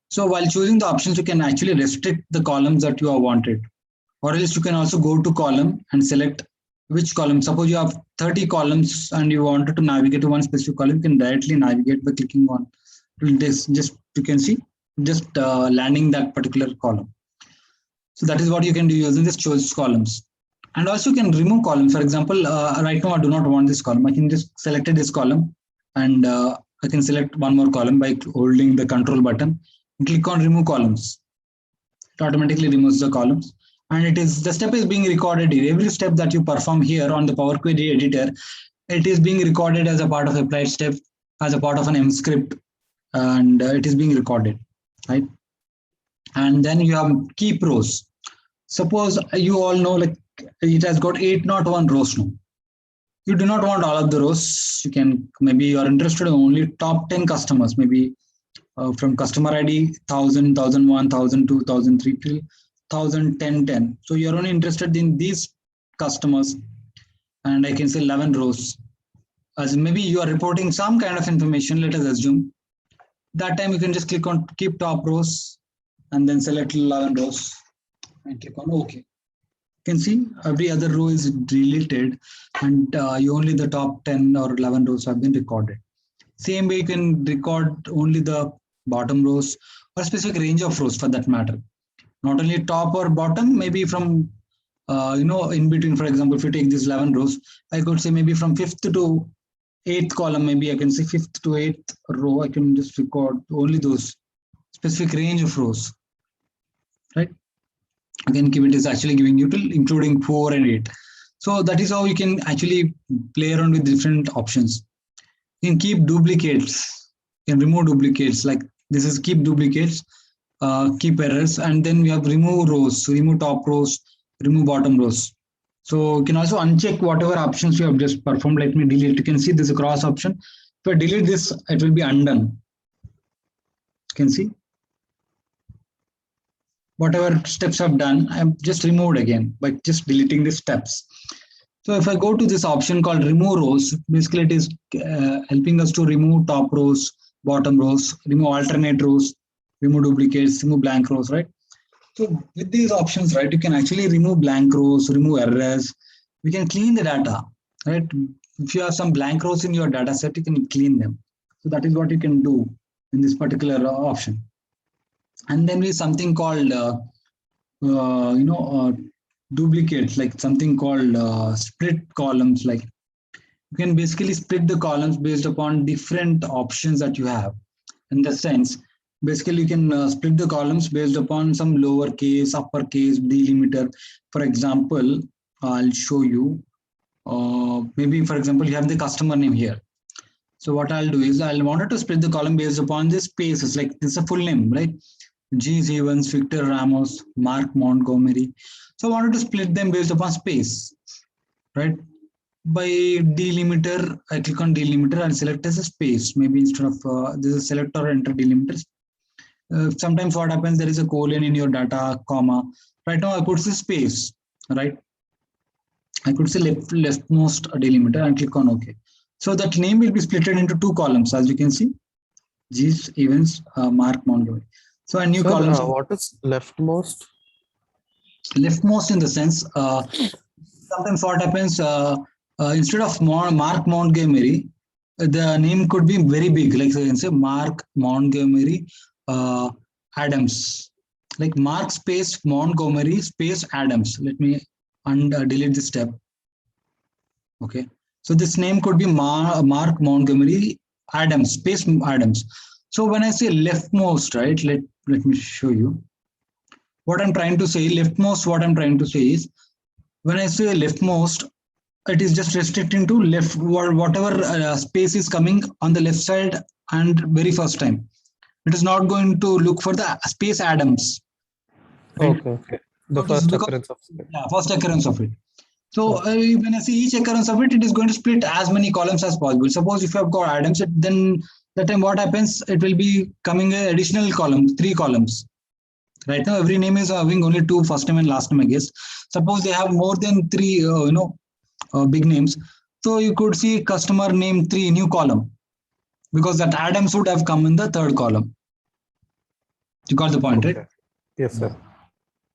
Speaker 1: So while choosing the options, you can actually restrict the columns that you have wanted. Or else you can also go to column and select which column. Suppose you have 30 columns and you wanted to navigate to one specific column, you can directly navigate by clicking on this. Just you can see just landing that particular column. So that is what you can do using this choose columns. And also you can remove columns. For example, right now I do not want this column. I can just select this column and I can select one more column by holding the control button and click on remove columns. It automatically removes the columns. And it is the step is being recorded here. Every step that you perform here on the Power Query editor, it is being recorded as a part of applied step, as a part of an M script, and it is being recorded, right? And then you have keep rows. Suppose you all know like it has got 801 rows now. You do not want all of the rows. You can maybe you are interested in only top 10 customers, maybe from customer ID 1000, 1001, 1002, 1003. 1010 10. So you're only interested in these customers, and I can say 11 rows. As maybe you are reporting some kind of information, let us assume. That time you can just click on keep top rows and then select 11 rows and click on OK. You can see every other row is deleted and only the top 10 or 11 rows have been recorded. Same way you can record only the bottom rows or specific range of rows for that matter. Not only top or bottom, maybe from in between. For example, if you take these 11 rows, I could say maybe from 5th to 8th column, maybe I can say 5th to 8th row, I can just record only those specific range of rows, right? Again, Qubit is actually giving you till including 4 and 8. So that is how you can actually play around with different options. You can keep duplicates, you can remove duplicates, like this is keep duplicates, keep errors, and then we have remove rows, remove top rows, remove bottom rows. So you can also uncheck whatever options you have just performed. Let me delete. You can see this cross option. If I delete this, it will be undone. You can see whatever steps I've done, I'm just removed again by just deleting the steps. So if I go to this option called remove rows, basically it is helping us to remove top rows, bottom rows, remove alternate rows, remove duplicates, remove blank rows, right? So with these options, right, you can actually remove blank rows, remove errors. We can clean the data, right? If you have some blank rows in your data set, you can clean them. So that is what you can do in this particular option. And then we have something called, duplicates, like something called split columns. Like you can basically split the columns based upon different options that you have. In the sense, basically you can split the columns based upon some lowercase, uppercase, delimiter. For example, I'll show you. Maybe for example, you have the customer name here. So what I'll do is I'll wanted to split the column based upon the spaces. Like this is a full name, right? G. Evans, Victor Ramos, Mark Montgomery. So I wanted to split them based upon space, right? By delimiter, I click on delimiter and select as a space. Maybe instead of this is select or enter delimiters. Sometimes what happens, there is a colon in your data, comma. Right now I could say space, right? I could say leftmost delimiter and click on OK. So that name will be split into 2 columns, as you can see. G. Evans, Mark Montgomery. So a new column.
Speaker 2: What is leftmost?
Speaker 1: Leftmost in the sense, sometimes what happens, instead of Mark Montgomery, the name could be very big. Like you can say Mark Montgomery Adams. Like Mark space Montgomery space Adams. Let me delete this step. Okay. So this name could be Mark Montgomery Adams space Adams. So when I say leftmost, right, let me show you. What I'm trying to say, leftmost, what I'm trying to say is, when I say leftmost, it is just restricting to left, whatever space is coming on the left side and very first time. It is not going to look for the space Adams. Right?
Speaker 2: Okay. The first occurrence of it.
Speaker 1: Yeah, first occurrence of it. So when I see each occurrence of it, it is going to split as many columns as possible. Suppose if you have got Adams, then that time what happens, it will be coming an additional column, 3 columns. Right now, every name is having only 2 first name and last name, I guess. Suppose they have more than 3, big names. So you could see customer name 3 new column, because that Adams would have come in the 3rd column. You got the point, right?
Speaker 2: Yes, sir.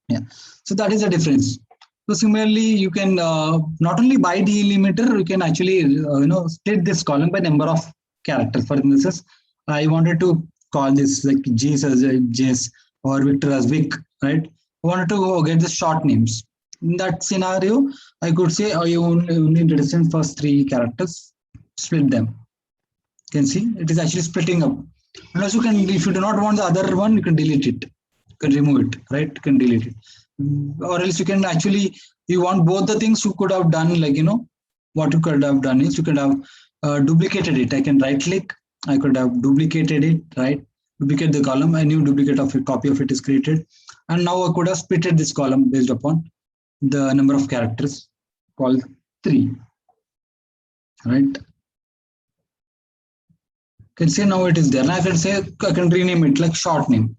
Speaker 1: Yeah. So that is the difference. So similarly, you can not only by delimiter, you can actually split this column by number of characters. For instance, I wanted to call this like G as Jess or Victor as Vic, right? I wanted to get the short names. In that scenario, I could say you only represent first 3 characters, split them. You can see it is actually splitting up. And also, if you do not want the other one, you can delete it. You can remove it, right? You can delete it. Or else you can actually, you want both the things, you could have done like, what you could have done is you could have duplicated it. I can right click, I could have duplicated it, right? Duplicate the column, a new duplicate of a copy of it is created. And now I could have splitted this column based upon the number of characters called 3, right? You can say now it is there. I can say, I can rename it like short name.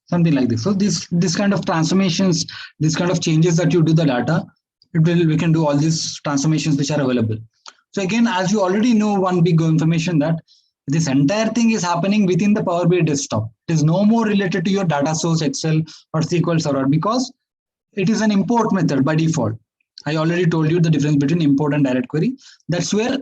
Speaker 1: Something like this. So this kind of transformations, this kind of changes that you do the data, we can do all these transformations which are available. So again, as you already know one big information that This entire thing is happening within the Power BI desktop. It is no more related to your data source, Excel or SQL Server, because it is an import method by default. I already told you the difference between import and direct query. That's where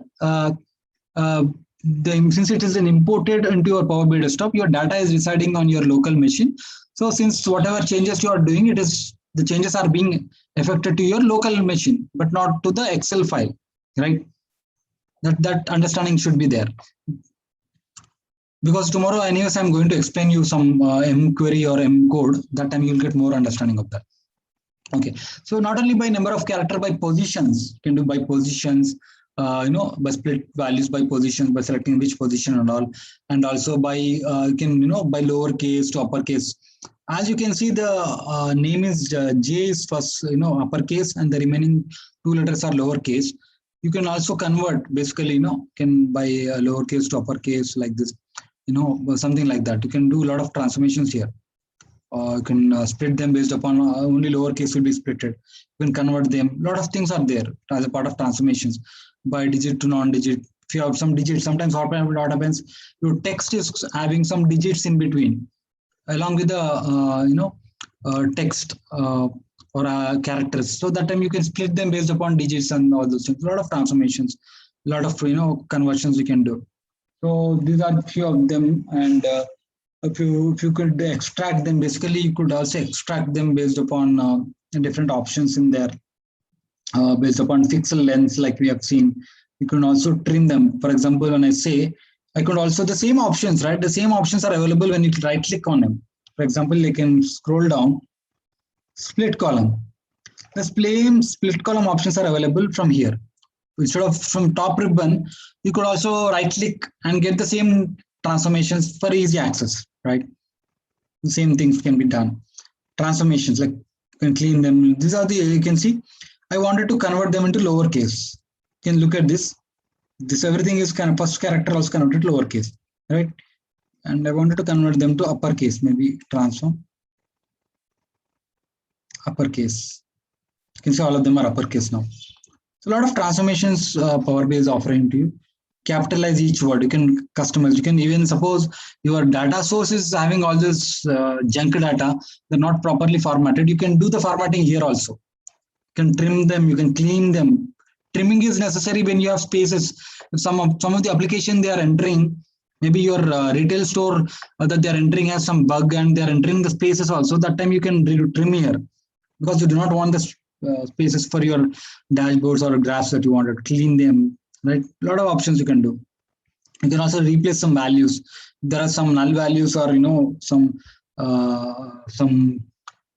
Speaker 1: since it is an imported into your Power BI desktop, your data is residing on your local machine. So since whatever changes you are doing, the changes are being affected to your local machine, but not to the Excel file, right? That understanding should be there. Because tomorrow, anyways, I'm going to explain you some M query or M code. That time you'll get more understanding of that. Okay, so not only by number of character, by positions, you can do by positions, by split values by positions, by selecting which position and all, and also by you can by lowercase to uppercase. As you can see, the name is J is first uppercase, and the remaining 2 letters are lowercase. You can also convert basically can by lowercase to uppercase like this, something like that. You can do a lot of transformations here. You can split them based upon only lowercase will be splitted. You can convert them. A lot of things are there as a part of transformations by digit to non-digit. If you have some digits, sometimes what happens, your text is having some digits in between, along with the text or characters. So that time you can split them based upon digits and all those things. A lot of transformations, a lot of conversions you can do. So these are a few of them, and if you could extract them, basically you could also extract them based upon different options in there, based upon pixel lengths, like we have seen. You can also trim them. For example, when I say, I could also, the same options, right? The same options are available when you right click on them. For example, you can scroll down, split column. The same split column options are available from here. Instead of from top ribbon, you could also right click and get the same transformations for easy access, right? The same things can be done. Transformations, like you can clean them. These are you can see, I wanted to convert them into lowercase. You can look at this. This everything is kind of first character also converted to lowercase, right? And I wanted to convert them to uppercase, maybe transform uppercase. You can see all of them are uppercase now. So a lot of transformations Power BI is offering to you. Capitalize each word. You can customize. You can even suppose your data source is having all this junk data. They're not properly formatted. You can do the formatting here also. You can trim them. You can clean them. Trimming is necessary when you have spaces. If some of the application they are entering, maybe your retail store that they are entering has some bug and they are entering the spaces also. That time you can trim here, because you do not want the spaces for your dashboards or graphs that you wanted to clean them, right? A lot of options you can do. You can also replace some values. There are some null values, or some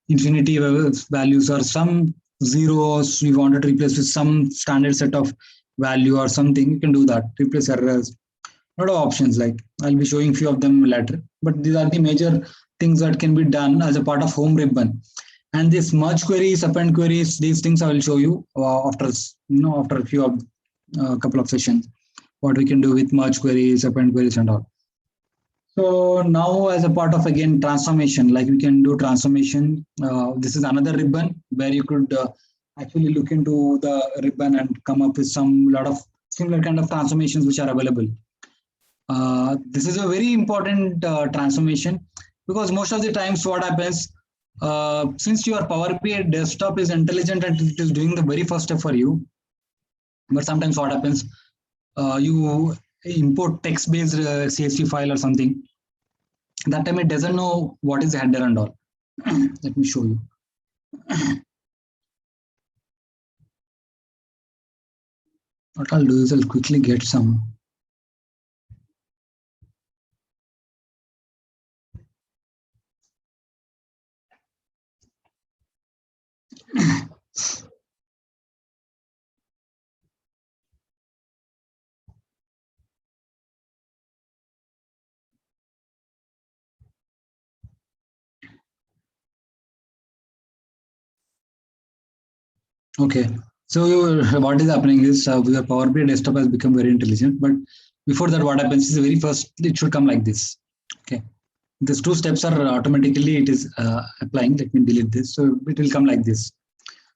Speaker 1: infinity values, or some zeros you wanted to replace with some standard set of value or something. You can do that. Replace errors. A lot of options. Like I'll be showing few of them later, but these are the major things that can be done as a part of home ribbon. And this merge queries, append queries, these things I will show you after a few of couple of sessions, what we can do with merge queries, append queries, and all. So now, as a part of again transformation, like we can do transformation. This is another ribbon where you could actually look into the ribbon and come up with some lot of similar kind of transformations which are available. This is a very important transformation, because most of the times what happens, since your Power BI desktop is intelligent and it is doing the very first step for you, but sometimes what happens, you import text-based CSV file or something. That time it doesn't know what is the header and all. Let me show you. What I'll do is I'll quickly get some. Okay, so what is happening is your Power BI desktop has become very intelligent, but before that, what happens is the very first, it should come like this. Okay, these two steps are automatically it is applying. Let me delete this. So it will come like this.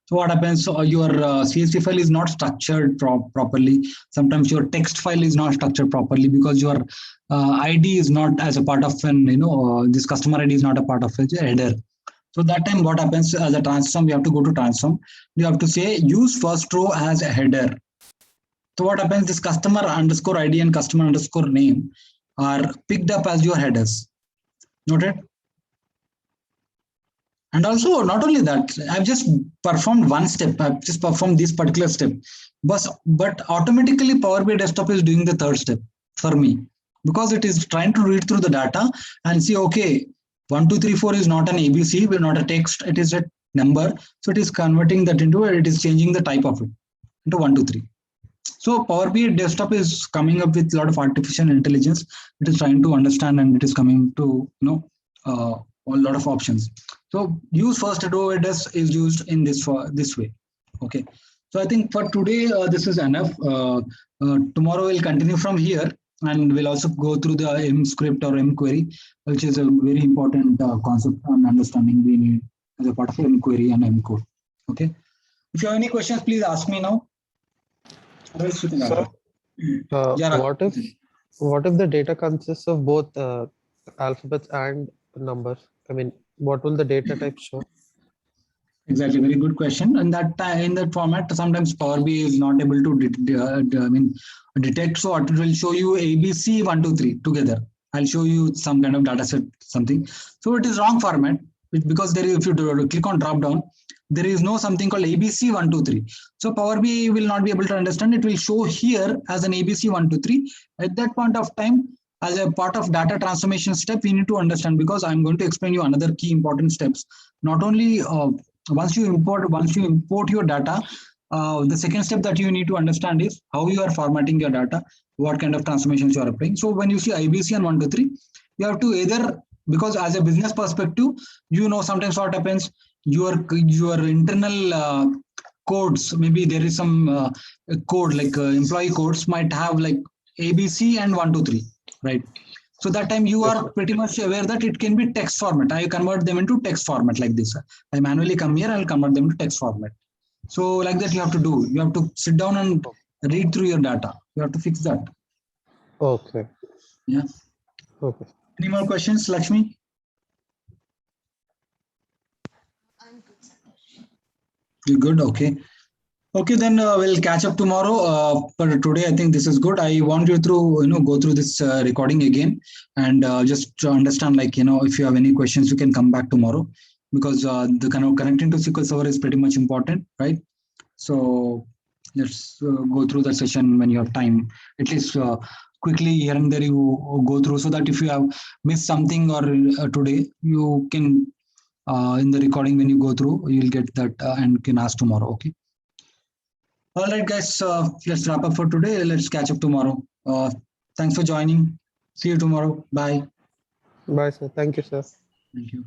Speaker 1: So what happens? Your CSV file is not structured properly. Sometimes your text file is not structured properly because your ID is not as a part of an, this customer ID is not a part of a header. So that time what happens as a transform, you have to go to transform. You have to say use first row as a header. So what happens? This customer underscore ID and customer underscore name are picked up as your headers. Noted? And also, not only that, I've just performed one step. I've just performed this particular step. But automatically Power BI Desktop is doing the third step for me because it is trying to read through the data and see, okay, 1, 2, 3, 4 is not an ABC, but not a text, it is a number. So it is converting that into it is changing the type of it into 1, 2, 3. So Power BI Desktop is coming up with a lot of artificial intelligence. It is trying to understand and it is coming to, a lot of options. So use first row headers is used in this way. Okay. So I think for today, this is enough. Tomorrow we'll continue from here and we'll also go through the M script or M query, which is a very important concept and understanding we need as a part of M query and M code. Okay. If you have any questions, please ask me now.
Speaker 2: Sir,
Speaker 1: Yeah,
Speaker 2: what if the data consists of both alphabets and numbers? I mean, what will the data type show?
Speaker 1: Exactly, very good question. And that in that format, sometimes Power BI is not able to detect. So it will show you ABC 1, 2, 3 together. I'll show you some kind of data set, something. So it is wrong format because there is, if you click on drop down, there is no something called ABC 1, 2, 3. So Power BI will not be able to understand. It will show here as an ABC 1, 2, 3. At that point of time, as a part of data transformation step, we need to understand because I'm going to explain you another key important steps. Not only once you import your data, the second step that you need to understand is how you are formatting your data, what kind of transformations you are applying. So when you see IBC and 1, 2, 3, you have to either, because as a business perspective, sometimes what happens, your internal codes, maybe there is some code like employee codes might have like ABC and 1, 2, 3, right? So that time you are pretty much aware that it can be text format. I convert them into text format like this. I manually come here, I'll convert them to text format. So like that you have to do. You have to sit down and read through your data. You have to fix that.
Speaker 2: Okay.
Speaker 1: Yeah.
Speaker 2: Okay.
Speaker 1: Any more questions, Lakshmi?
Speaker 3: I'm good, Santosh.
Speaker 1: You're good? Okay. Okay, then we'll catch up tomorrow. But today, I think this is good. I want you to, go through this recording again and just to understand, like, if you have any questions, you can come back tomorrow because the kind of connecting to SQL Server is pretty much important, right? So let's go through the session when you have time. At least quickly here and there you go through so that if you have missed something or today, you can in the recording when you go through, you'll get that and can ask tomorrow. Okay. All right, guys, let's wrap up for today. Let's catch up tomorrow. Thanks for joining. See you tomorrow. Bye.
Speaker 2: Bye, sir. Thank you, sir.
Speaker 1: Thank you.